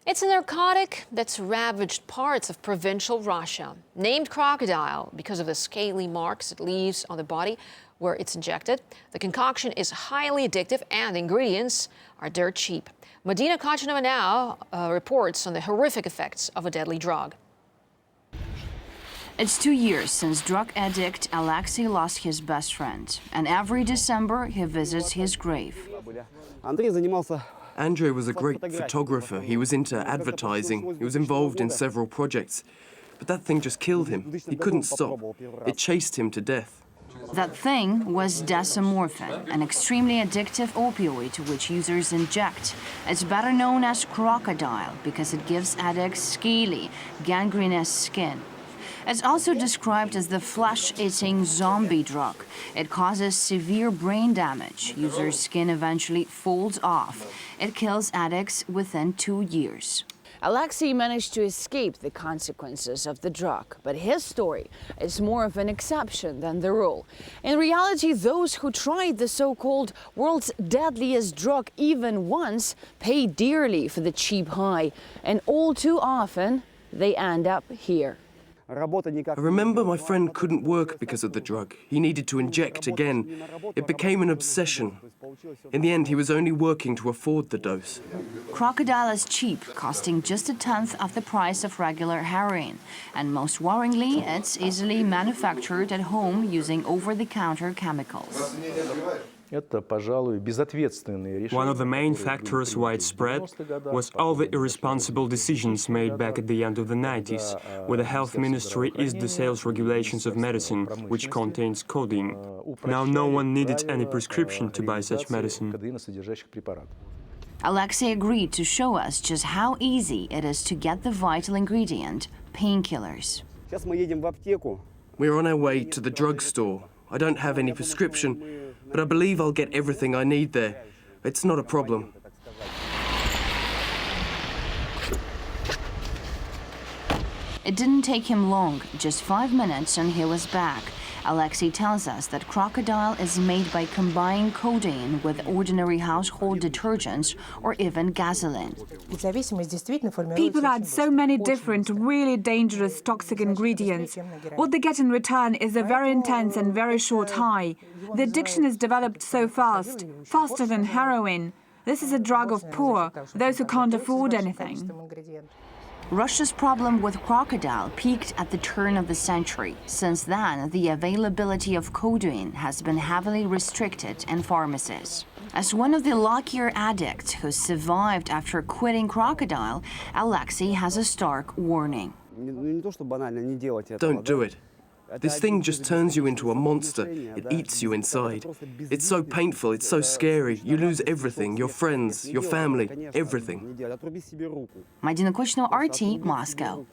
It's a narcotic that's ravaged parts of provincial Russia. Named crocodile because of the scaly marks it leaves on the body where it's injected. The concoction is highly addictive and the ingredients are dirt cheap. Medina Kachanova now reports on the horrific effects of a deadly drug. It's 2 years since drug addict Alexei lost his best friend, and every December he visits his grave. Andrei was a great photographer. He was into advertising. He was involved in several projects. But that thing just killed him. He couldn't stop. It chased him to death. That thing was Desomorphine, an extremely addictive opioid which users inject. It's better known as crocodile because it gives addicts scaly, gangrenous skin. It's also described as the flesh-eating zombie drug. It causes severe brain damage. Users' skin eventually folds off. It kills addicts within 2 years. Alexei managed to escape the consequences of the drug, but his story is more of an exception than the rule. In reality, those who tried the so-called world's deadliest drug even once pay dearly for the cheap high, and all too often they end up here. I remember my friend couldn't work because of the drug. He needed to inject again. It became an obsession. In the end, he was only working to afford the dose. Crocodile is cheap, costing just a tenth of the price of regular heroin. And most worryingly, it's easily manufactured at home using over-the-counter chemicals. One of the main factors why it spread was all the irresponsible decisions made back at the end of the 90s, where the health ministry eased the sales regulations of medicine, which contains codeine. Now no one needed any prescription to buy such medicine. Alexei agreed to show us just how easy it is to get the vital ingredient, painkillers. We're on our way to the drugstore. I don't have any prescription, but I believe I'll get everything I need there. It's not a problem. It didn't take him long, just 5 minutes, and he was back. Alexei tells us that crocodile is made by combining codeine with ordinary household detergents or even gasoline. People add so many different, really dangerous toxic ingredients. What they get in return is a very intense and very short high. The addiction is developed so fast, faster than heroin. This is a drug of poor, those who can't afford anything. Russia's problem with crocodile peaked at the turn of the century. Since then, the availability of codeine has been heavily restricted in pharmacies. As one of the luckier addicts who survived after quitting crocodile, Alexei has a stark warning. Don't do it. This thing just turns you into a monster. It eats you inside. It's so painful, it's so scary. You lose everything, your friends, your family, everything. Medina Kachanova, RT, Moscow.